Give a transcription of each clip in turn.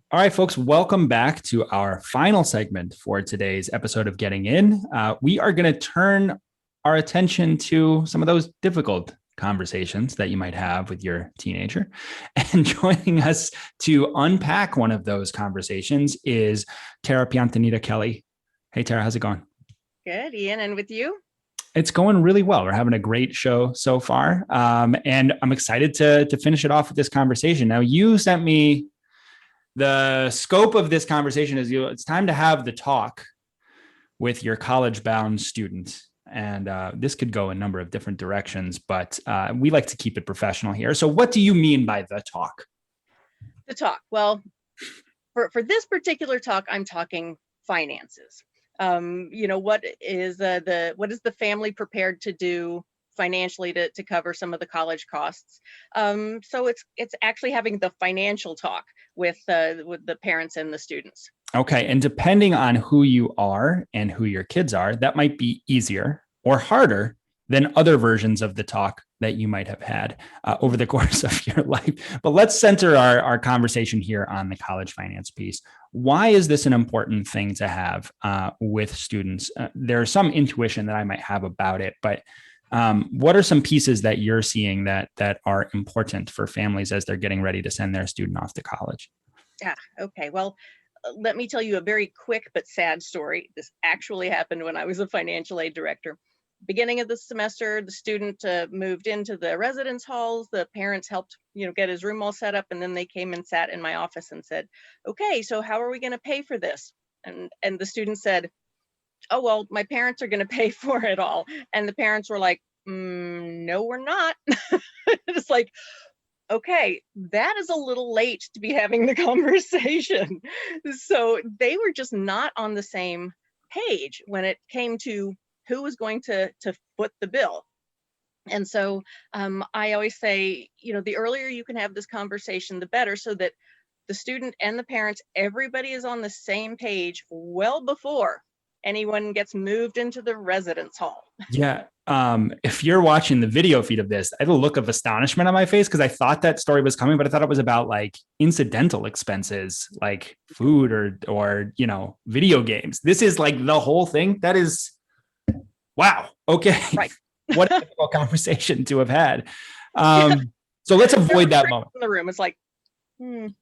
All right, folks, welcome back to our final segment for today's episode of Getting In. We are going to turn our attention to some of those difficult conversations that you might have with your teenager. And joining us to unpack one of those conversations is Tara Piantanita Kelly. Hey, Tara, how's it going? Good, Ian, and with you? It's going really well. We're having a great show so far. And I'm excited to finish it off with this conversation. Now, you sent me the scope of this conversation is it's time to have the talk with your college bound student. And this could go a number of different directions, but we like to keep it professional here. So, what do you mean by the talk? The talk. Well, for this particular talk, I'm talking finances. What is the family prepared to do financially to cover some of the college costs? So it's actually having the financial talk with the parents and the students. Okay. And depending on who you are and who your kids are, that might be easier or harder than other versions of the talk that you might have had over the course of your life. But let's center our conversation here on the college finance piece. Why is this an important thing to have with students? There's some intuition that I might have about it, but what are some pieces that you're seeing that are important for families as they're getting ready to send their student off to college? Yeah. Okay. Well, let me tell you a very quick but sad story. This actually happened when I was a financial aid director. Beginning of the semester, the student moved into the residence halls. The parents helped, get his room all set up, and then they came and sat in my office and said, "Okay, so how are we going to pay for this?" And the student said, "Oh well, my parents are going to pay for it all." And the parents were like, "No, we're not." It's like, okay, that is a little late to be having the conversation. So they were just not on the same page when it came to who was going to foot the bill. And so I always say, the earlier you can have this conversation, the better, so that the student and the parents, everybody is on the same page well before anyone gets moved into the residence hall. Yeah. If you're watching the video feed of this, I had a look of astonishment on my face because I thought that story was coming, but I thought it was about like incidental expenses, like food or video games. This is like the whole thing. That is wow. Okay. Right. What a difficult conversation to have had. So let's avoid that moment. In the room, it's like,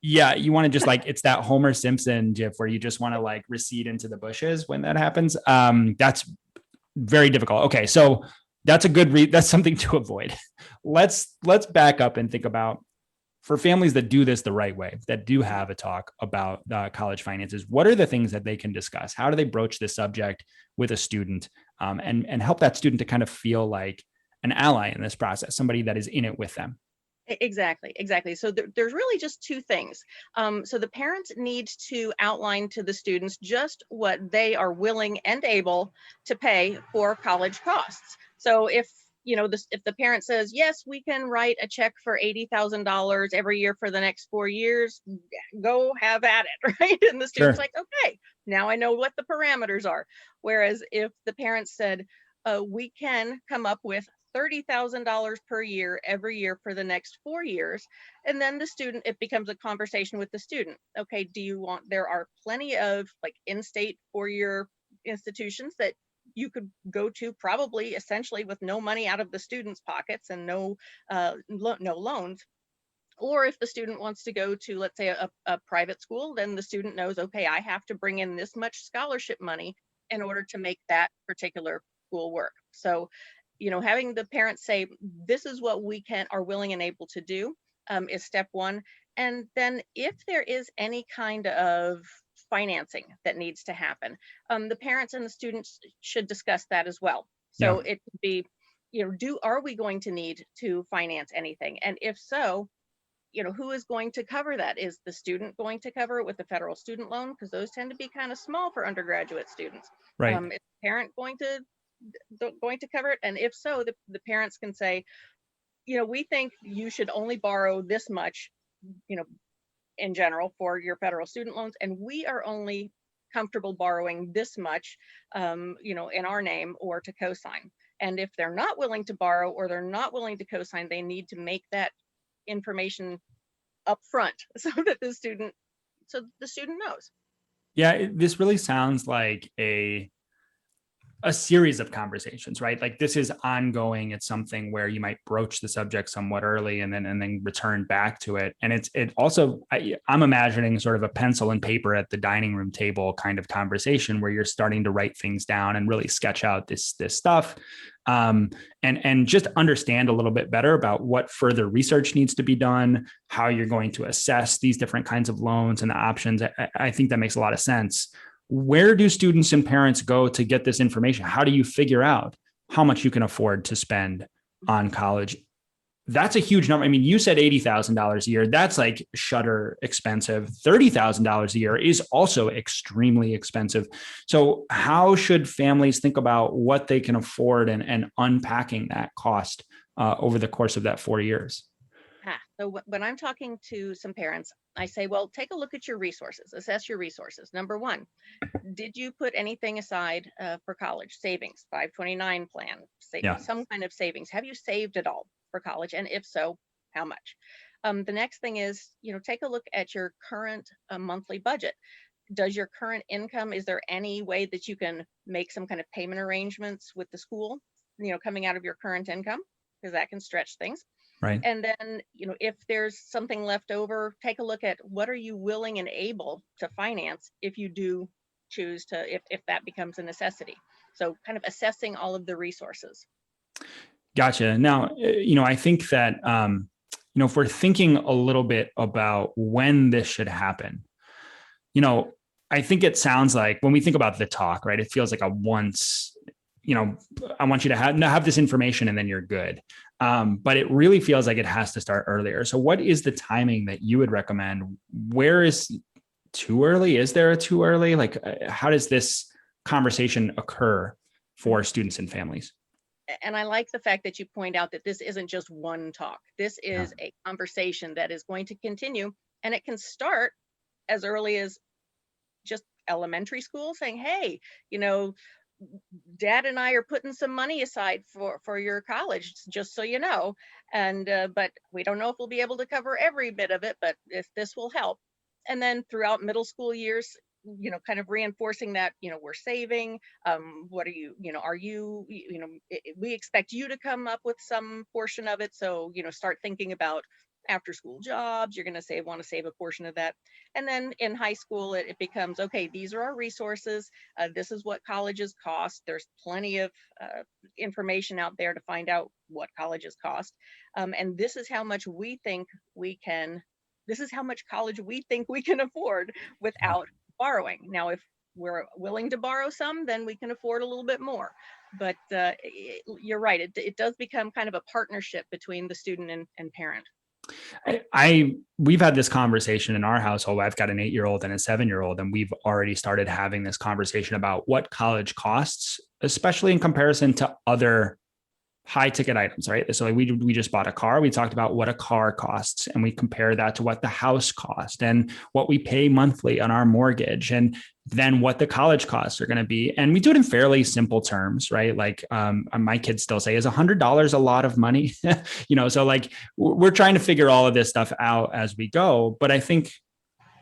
Yeah, you want to just like it's that Homer Simpson gif where you just want to like recede into the bushes when that happens. That's very difficult. Okay, so that's a that's something to avoid. Let's back up and think about for families that do this the right way, that do have a talk about college finances. What are the things that they can discuss? How do they broach this subject with a student and help that student to kind of feel like an ally in this process, somebody that is in it with them? Exactly. So there's really just two things. So the parents need to outline to the students just what they are willing and able to pay for college costs. So if if the parent says, yes, we can write a check for $80,000 every year for the next 4 years, go have at it, right? And the student's Sure. like, okay, now I know what the parameters are. Whereas if the parents said, we can come up with $30,000 per year every year for the next 4 years. And then it becomes a conversation with the student. Okay, there are plenty of like in-state 4-year institutions that you could go to probably essentially with no money out of the student's pockets and no loans. Or if the student wants to go to, let's say, a private school, then the student knows, okay, I have to bring in this much scholarship money in order to make that particular school work. So having the parents say, this is what we are willing and able to do is step one. And then if there is any kind of financing that needs to happen, the parents and the students should discuss that as well. Yeah. So it could be, are we going to need to finance anything? And if so, who is going to cover that? Is the student going to cover it with the federal student loan? Because those tend to be kind of small for undergraduate students. Right. Is the parent going to cover it? And if so, the parents can say, we think you should only borrow this much, in general for your federal student loans, and we are only comfortable borrowing this much, in our name or to co-sign. And if they're not willing to borrow or they're not willing to co-sign, they need to make that information up front so that so the student knows. Yeah, this really sounds like a series of conversations, right? Like this is ongoing. It's something where you might broach the subject somewhat early and then return back to it. And it also, I'm imagining sort of a pencil and paper at the dining room table kind of conversation where you're starting to write things down and really sketch out this stuff. And just understand a little bit better about what further research needs to be done, how you're going to assess these different kinds of loans and the options. I think that makes a lot of sense. Where do students and parents go to get this information? How do you figure out how much you can afford to spend on college? That's a huge number. I mean, you said $80,000 a year. That's like shutter expensive. $30,000 a year is also extremely expensive. So how should families think about what they can afford and unpacking that cost over the course of that 4 years? So when I'm talking to some parents, I say, well, take a look at your resources, assess your resources. Number one, did you put anything aside for college savings, 529 plan, Yeah. some kind of savings? Have you saved it all for college? And if so, how much? The next thing is, take a look at your current monthly budget. Does your current income, is there any way that you can make some kind of payment arrangements with the school, coming out of your current income? Because that can stretch things. Right. And then, if there's something left over, take a look at what are you willing and able to finance if you do choose to, if that becomes a necessity. So kind of assessing all of the resources. Gotcha. Now, I think that, if we're thinking a little bit about when this should happen, I think it sounds like when we think about the talk, right, it feels like a once, I want you to have this information and then you're good. But it really feels like it has to start earlier. So what is the timing that you would recommend? Where is too early? Is there a too early? Like, how does this conversation occur for students and families? And I like the fact that you point out that this isn't just one talk. This is a conversation that is going to continue, and it can start as early as just elementary school, saying, hey, Dad and I are putting some money aside for your college, just so you know. And but we don't know if we'll be able to cover every bit of it, but if this will help. And then throughout middle school years, kind of reinforcing that, we're saving. What are you, are you, we expect you to come up with some portion of it. So, start thinking about after school jobs. You're going to want to save a portion of that. And then in high school, it becomes, okay, these are our resources. This is what colleges cost. There's plenty of information out there to find out what colleges cost. And this is how much we think we can, this is how much college we think we can afford without borrowing. Now, if we're willing to borrow some, then we can afford a little bit more. But you're right. It does become kind of a partnership between the student and parent. We've had this conversation in our household. I've got an 8-year-old and a 7-year-old, and we've already started having this conversation about what college costs, especially in comparison to other high ticket items, right? So we just bought a car. We talked about what a car costs, and we compare that to what the house cost and what we pay monthly on our mortgage, and then what the college costs are going to be. And we do it in fairly simple terms, right? Like my kids still say, is $100 a lot of money? So like we're trying to figure all of this stuff out as we go. But I think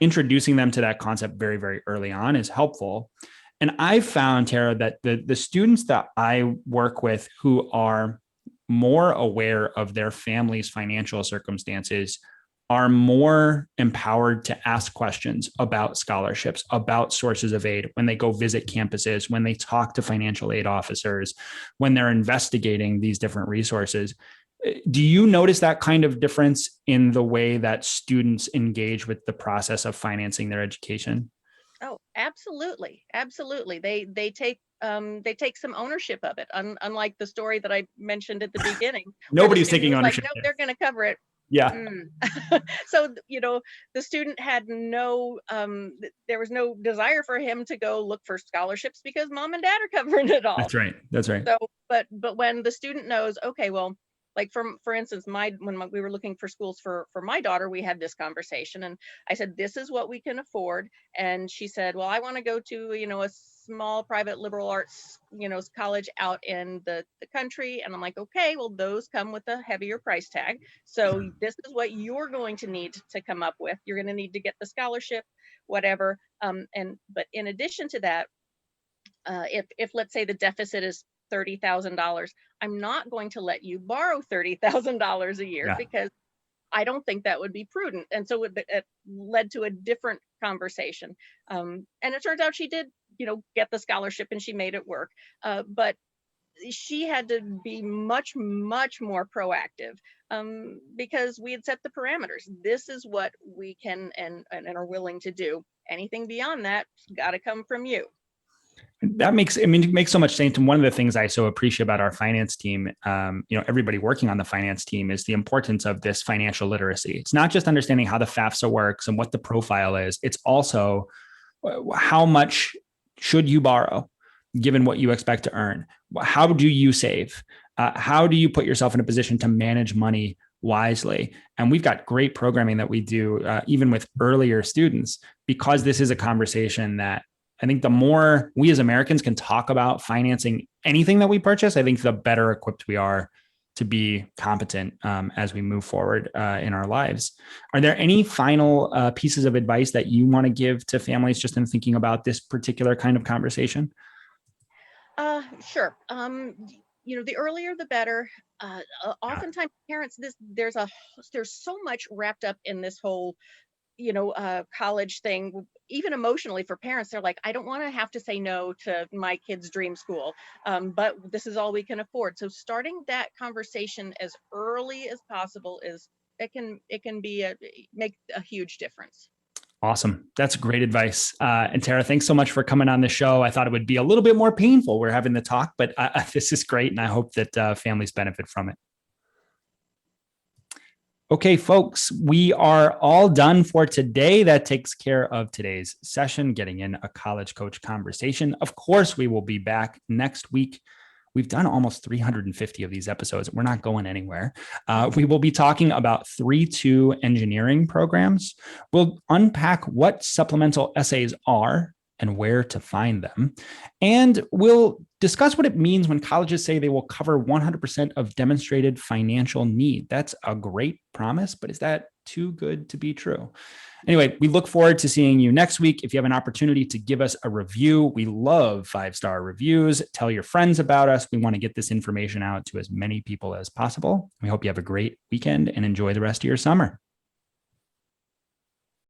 introducing them to that concept very, very early on is helpful. And I've found, Tara, that the students that I work with who are more aware of their family's financial circumstances are more empowered to ask questions about scholarships, about sources of aid when they go visit campuses, when they talk to financial aid officers, when they're investigating these different resources. Do you notice that kind of difference in the way that students engage with the process of financing their education? Oh, absolutely. Absolutely. They take some ownership of it. Unlike the story that I mentioned at the beginning. Nobody's taking ownership. Like, no, they're going to cover it. Yeah. So, the student had there was no desire for him to go look for scholarships because mom and dad are covering it all. That's right. That's right. So, but when the student knows, okay, well, like for instance, when we were looking for schools for my daughter, we had this conversation, and I said, this is what we can afford. And she said, well, I want to go to, small private liberal arts, college out in the country. And I'm like, okay, well, those come with a heavier price tag. So this is what you're going to need to come up with. You're going to need to get the scholarship, whatever. But in addition to that, if let's say the deficit is $30,000, I'm not going to let you borrow $30,000 a year because I don't think that would be prudent. And so it led to a different conversation. And it turns out she did, get the scholarship and she made it work. But she had to be much, much more proactive because we had set the parameters. This is what we can and are willing to do. Anything beyond that, got to come from you. That it makes so much sense. And one of the things I so appreciate about our finance team, everybody working on the finance team, is the importance of this financial literacy. It's not just understanding how the FAFSA works and what the profile is. It's also how much should you borrow given what you expect to earn? How do you save? How do you put yourself in a position to manage money wisely? And we've got great programming that we do even with earlier students, because this is a conversation that I think the more we as Americans can talk about financing anything that we purchase, I think the better equipped we are to be competent as we move forward in our lives. Are there any final pieces of advice that you want to give to families just in thinking about this particular kind of conversation? Sure. The earlier the better. Oftentimes parents, there's so much wrapped up in this whole college thing. Even emotionally for parents, they're like, I don't want to have to say no to my kid's dream school, but this is all we can afford. So starting that conversation as early as possible it can make a huge difference. Awesome. That's great advice. And Tara, thanks so much for coming on the show. I thought it would be a little bit more painful. We're having the talk, but this is great. And I hope that families benefit from it. Okay, folks, we are all done for today. That takes care of today's session, getting in a college coach conversation. Of course, we will be back next week. We've done almost 350 of these episodes. We're not going anywhere. We will be talking about 3-2 engineering programs. We'll unpack what supplemental essays are and where to find them. And we'll discuss what it means when colleges say they will cover 100% of demonstrated financial need. That's a great promise, but is that too good to be true? Anyway, we look forward to seeing you next week. If you have an opportunity to give us a review, we love 5-star reviews. Tell your friends about us. We want to get this information out to as many people as possible. We hope you have a great weekend and enjoy the rest of your summer.